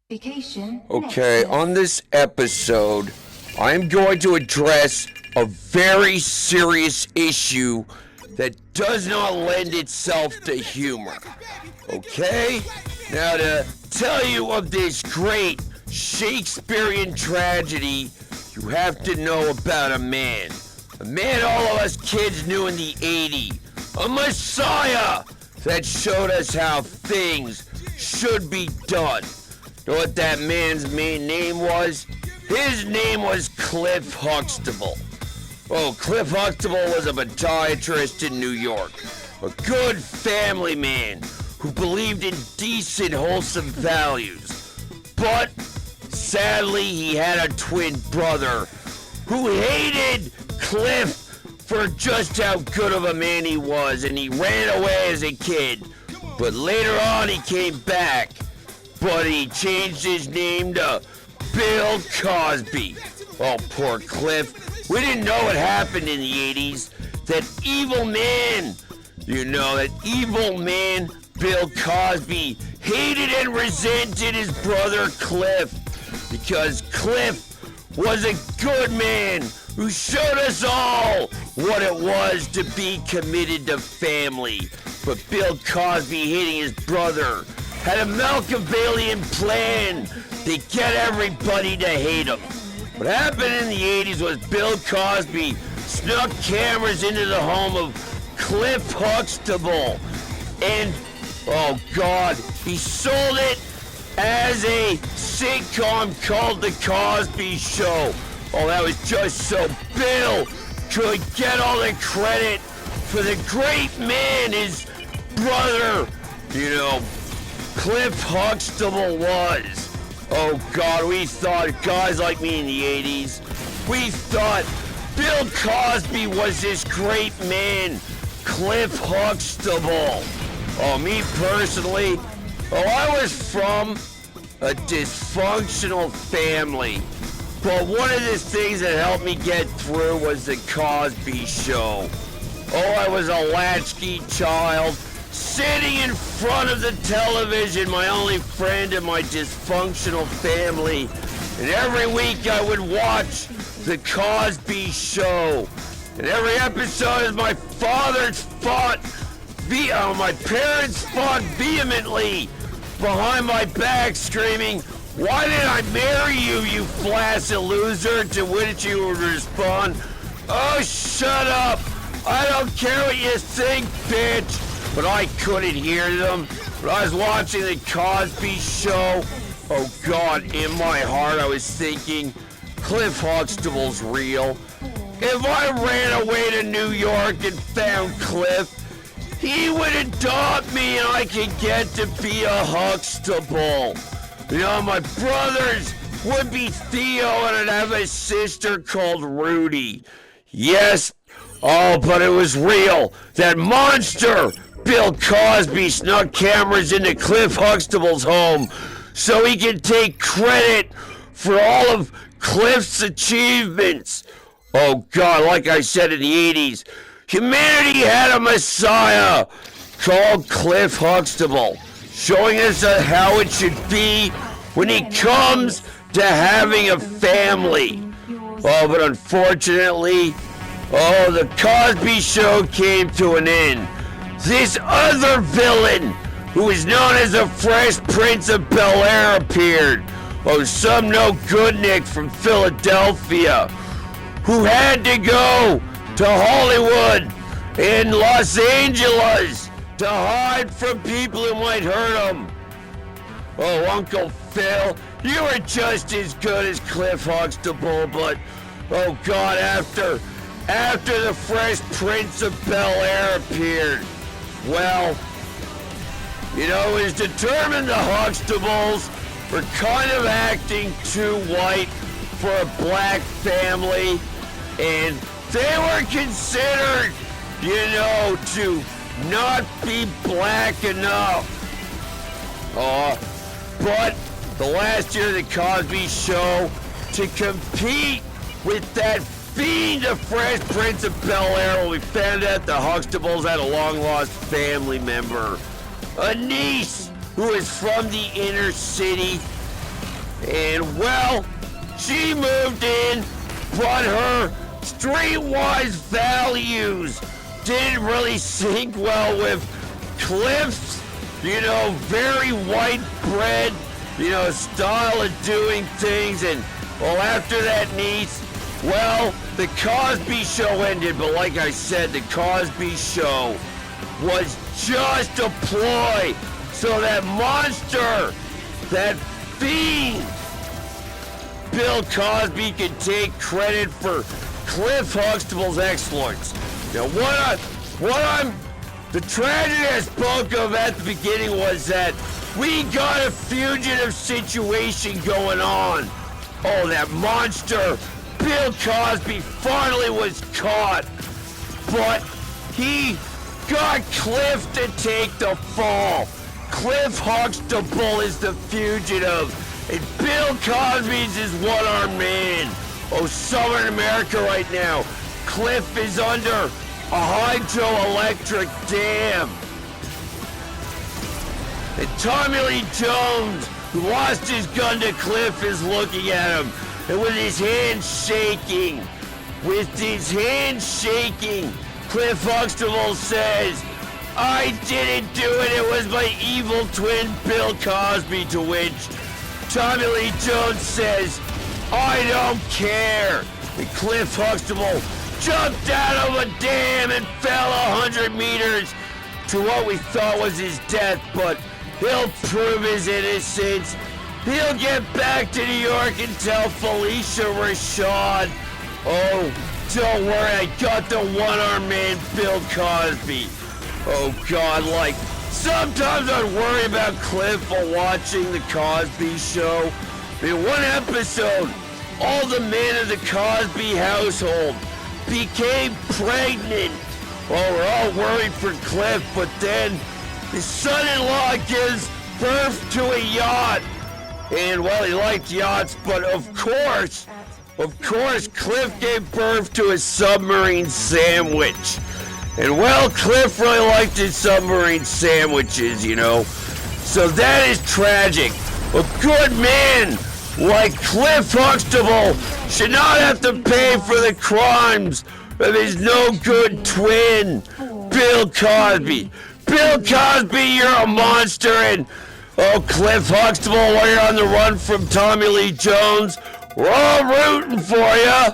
Vacation. Okay, on this episode, I'm going to address a very serious issue that does not lend itself to humor. Okay? Now, to tell you of this great Shakespearean tragedy, you have to know about a man. A man all of us kids knew in the 80s. A messiah that showed us how things should be done. Know what that man's main name was? His name was Cliff Huxtable. Oh, Cliff Huxtable was a podiatrist in New York. A good family man who believed in decent, wholesome values. But, sadly, he had a twin brother who hated Cliff for just how good of a man he was, and he ran away as a kid. But later on, he came back. But he changed his name to Bill Cosby. Oh, poor Cliff. We didn't know what happened in the 80s. That evil man, that evil man, Bill Cosby, hated and resented his brother Cliff. Because Cliff was a good man who showed us all what it was to be committed to family. But Bill Cosby hating his brother had a Machiavellian plan to get everybody to hate him. What happened in the 80s was Bill Cosby snuck cameras into the home of Cliff Huxtable. And, oh God, he sold it as a sitcom called The Cosby Show. Oh, that was just so Bill could get all the credit for the great man his brother, Cliff Huxtable was. Oh God, we thought, guys like me in the 80s, we thought Bill Cosby was this great man, Cliff Huxtable. Oh, me personally, I was from a dysfunctional family. But one of the things that helped me get through was the Cosby Show. Oh, I was a latchkey child, sitting in front of the television, my only friend in my dysfunctional family. And every week I would watch the Cosby Show. And every episode as my parents fought vehemently behind my back, screaming, "Why did I marry you, you flaccid loser?" To which you would respond, "Oh, shut up. I don't care what you think, bitch." But I couldn't hear them. But I was watching the Cosby Show. Oh God, in my heart I was thinking, Cliff Huxtable's real. If I ran away to New York and found Cliff, he would adopt me and I could get to be a Huxtable. My brothers would be Theo and I'd have a sister called Rudy. Yes, but it was real. That monster, Bill Cosby, snuck cameras into Cliff Huxtable's home so he could take credit for all of Cliff's achievements. Oh God, like I said in the 80s, humanity had a messiah called Cliff Huxtable, showing us how it should be when it comes to having a family. Oh, but unfortunately, the Cosby Show came to an end. This other villain, who is known as the Fresh Prince of Bel-Air, appeared. Oh, some no-good-nick from Philadelphia, who had to go to Hollywood and Los Angeles to hide from people who might hurt him. Oh, Uncle Phil, you were just as good as Cliff Huxtable, but, oh God, after the Fresh Prince of Bel-Air appeared, well, it was determined the Huxtables were kind of acting too white for a black family, and they were considered, to not be black enough. But the last year of the Cosby Show, to compete with that fiend of Fresh Prince of Bel-Air, we found out the Huxtables had a long-lost family member, a niece who is from the inner city And well, she moved in, but her streetwise values didn't really sync well with Cliff's, very white bread, style of doing things. And well, after that, niece, well, the Cosby Show ended. But like I said, the Cosby Show was just a ploy so that monster, that fiend, Bill Cosby could take credit for Cliff Huxtable's exploits. Now, the tragedy I spoke of at the beginning was that we got a fugitive situation going on. Oh, that monster, Bill Cosby, finally was caught. But he got Cliff to take the fall. Cliff Huxtable is the fugitive, and Bill Cosby's his one-armed man. Oh, Southern America right now, Cliff is under a hydroelectric dam. And Tommy Lee Jones, who lost his gun to Cliff, is looking at him. And with his hands shaking, Cliff Huxtable says, "I didn't do it, it was my evil twin Bill Cosby," to which Tommy Lee Jones says, "I don't care." And Cliff Huxtable jumped out of a dam and fell 100 meters to what we thought was his death, but he'll prove his innocence. He'll get back to New York and tell Felicia Rashad, "Oh, don't worry, I got the one-armed man, Bill Cosby." Oh God, sometimes I'd worry about Cliff while watching the Cosby Show. In one episode, all the men of the Cosby household became pregnant. Well, we're all worried for Cliff, but then his son-in-law gives birth to a yacht. And well, he liked yachts, but of course, Cliff gave birth to a submarine sandwich. And well, Cliff really liked his submarine sandwiches, So that is tragic. A good man like Cliff Huxtable should not have to pay for the crimes of his no-good twin, Bill Cosby. Bill Cosby, you're a monster, and Cliff Huxtable, while you're on the run from Tommy Lee Jones, we're all rooting for you.